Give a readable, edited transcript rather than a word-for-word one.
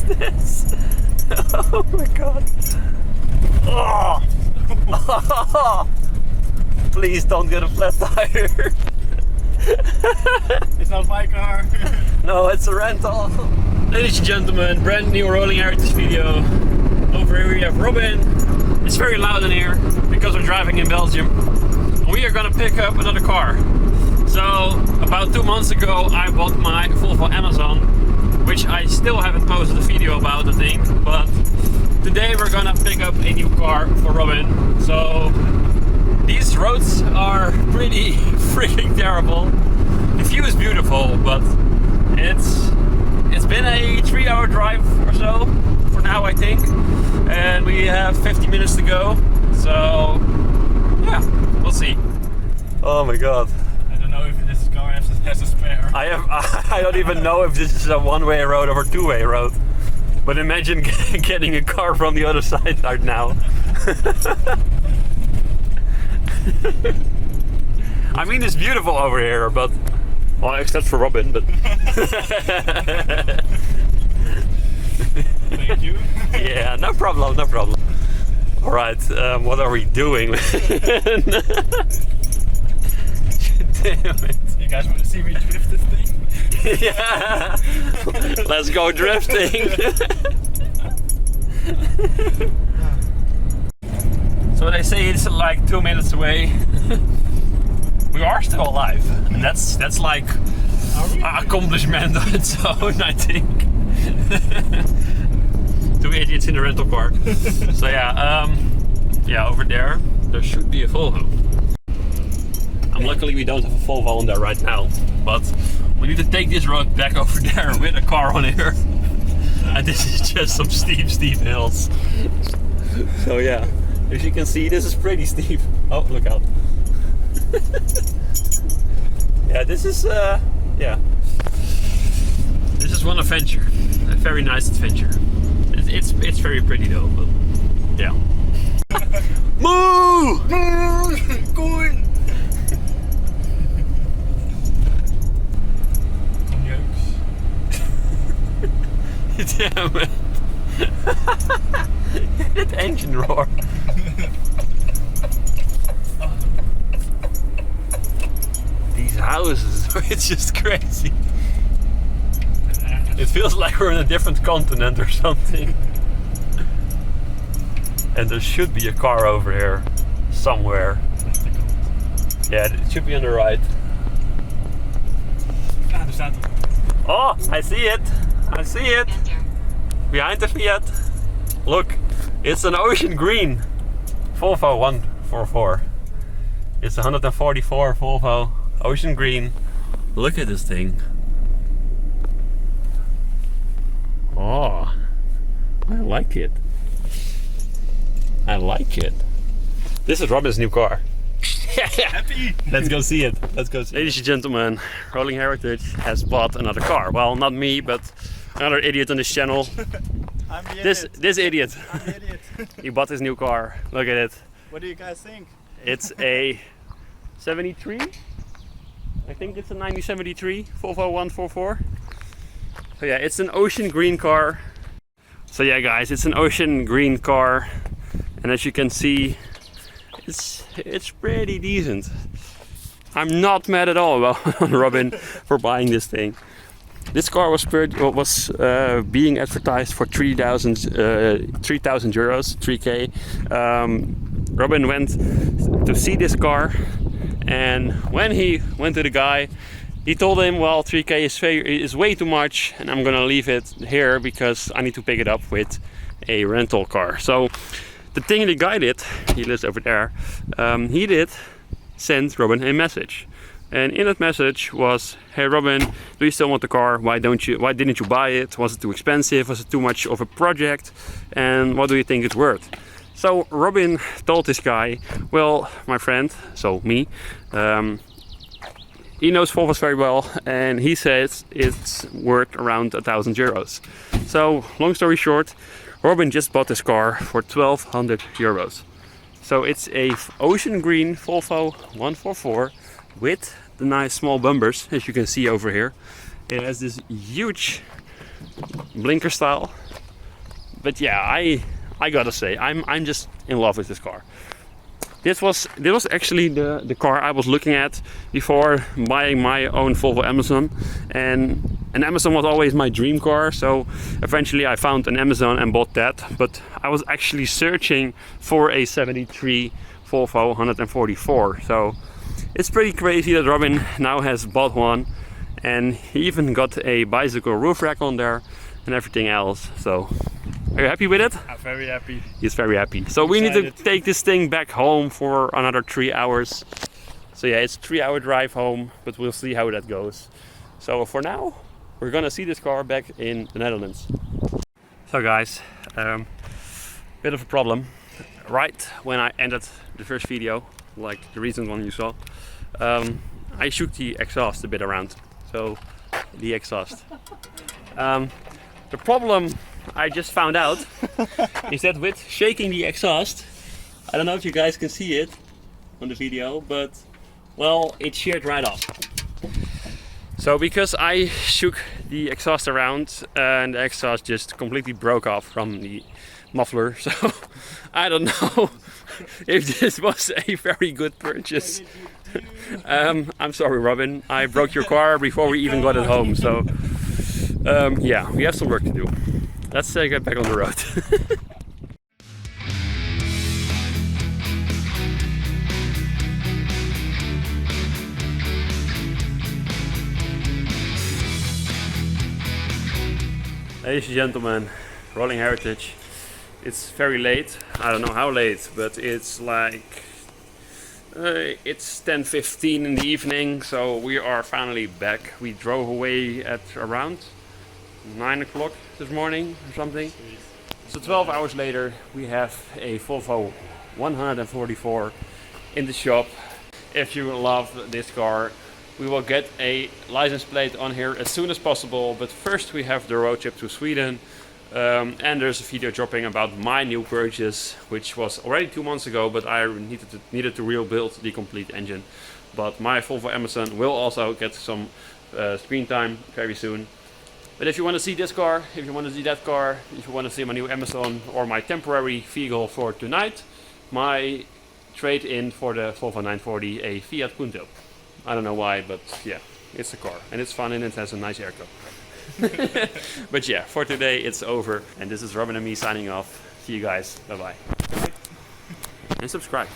this? Oh my god. Oh. Oh. Please don't get a flat tire. It's not my car. No, it's a rental. Ladies and gentlemen, brand new rolling heritage video. Over here we have Robin. It's very loud in here because we're driving in Belgium. We are gonna pick up another car. So about 2 months ago I bought my Volvo Amazon, which I still haven't posted a video about, I think, but today we're gonna pick up a new car for Robin. So these roads are pretty freaking terrible. The view is beautiful, but it's been a 3-hour drive or so for now, I think, and we have 50 minutes to go. So yeah, we'll see. Oh my god. I don't know if this car has a spare. I don't even know if this is a one-way road or a two-way road. But imagine getting a car from the other side right now. I mean, it's beautiful over here, but well, except for Robin, but Thank you. yeah, no problem, no problem. All right, what are we doing? Damn it. You guys want to see me drift this thing? Yeah, let's go drifting. So they say it's like 2 minutes away. We are still alive, and that's like an accomplishment on its own, I think. 2 idiots in a rental car. So yeah, over there should be a Volvo. Luckily we don't have a Volvo on there right now, but we need to take this road back over there with a car on here. And this is just some steep hills. So yeah, as you can see, this is pretty steep. Oh, look out. Yeah, this is this is one adventure, a very nice adventure. It's very pretty though, but yeah. Moo! Cool! Damn it. That engine roar. These houses, it's just crazy. It feels like we're in a different continent or something. And there should be a car over here somewhere. Yeah, it should be on the right. Oh, I see it. I see it. Behind the Fiat. Look, it's an ocean green Volvo 144. It's 144 Volvo ocean green. Look at this thing. Oh, I like it. I like it. This is Robin's new car. Happy. Let's go see it. Let's go see it. Ladies and gentlemen, Rolling Heritage has bought another car. Well, not me, but another idiot on this channel. I'm the idiot. This idiot. I'm the idiot. He bought his new car. Look at it. What do you guys think? It's a 73. I think it's a 1973 Volvo 144. So yeah, it's an ocean green car. So yeah, guys, it's an ocean green car, and as you can see, it's pretty decent. I'm not mad at all on Robin for buying this thing. This car was being advertised for 3,000 euros, 3K. Robin went to see this car, and when he went to the guy, he told him, well, 3K is way too much, and I'm gonna leave it here because I need to pick it up with a rental car. So the thing the guy did, he lives over there, he did send Robin a message. And in that message was, hey Robin, do you still want the car? Why didn't you buy it? Was it too expensive? Was it too much of a project? And what do you think it's worth? So Robin told this guy, well, my friend, so me, he knows Volvos very well, and he says it's worth around 1,000 euros. So long story short, Robin just bought this car for 1,200 euros. So it's a ocean green Volvo 144 with the nice small bumpers, as you can see over here. It has this huge blinker style. But yeah, I gotta say, I'm just in love with this car. This was actually the car I was looking at before buying my own Volvo Amazon, and an Amazon was always my dream car. So eventually I found an Amazon and bought that. But I was actually searching for a 73 Volvo 144. So it's pretty crazy that Robin now has bought one, and he even got a bicycle roof rack on there and everything else. So are you happy with it? I'm very happy. He's very happy. So we need to Excited. take this thing back home for another 3 hours. So yeah, it's a 3-hour drive home, but we'll see how that goes. So for now, we're gonna see this car back in the Netherlands. So guys, bit of a problem. Right when I ended the first video, like the recent one you saw, I shook the exhaust a bit around. So the exhaust. The problem I just found out is that with shaking the exhaust, I don't know if you guys can see it on the video, but well, it sheared right off. So because I shook the exhaust around and the exhaust just completely broke off from the muffler, so I don't know if this was a very good purchase. I'm sorry, Robin, I broke your car before we even got it home, so yeah, we have some work to do. Let's get back on the road. Ladies and gentlemen, Rolling Heritage. It's very late. I don't know how late, but it's like it's 10:15 in the evening, so we are finally back. We drove away at around 9 o'clock this morning or something. So 12 hours later, we have a Volvo 144 in the shop. If you love this car, we will get a license plate on here as soon as possible. But first we have the road trip to Sweden. And there's a video dropping about my new purchase, which was already 2 months ago, but I needed to rebuild the complete engine. But my Volvo Amazon will also get some screen time very soon. But if you want to see this car, if you want to see that car, if you want to see my new Amazon or my temporary vehicle for tonight, my trade-in for the Volvo 940, a Fiat Punto. I don't know why, but yeah, it's a car and it's fun and it has a nice airco. But yeah, for today it's over, and this is Robin and me signing off. See you guys, bye bye. And subscribe.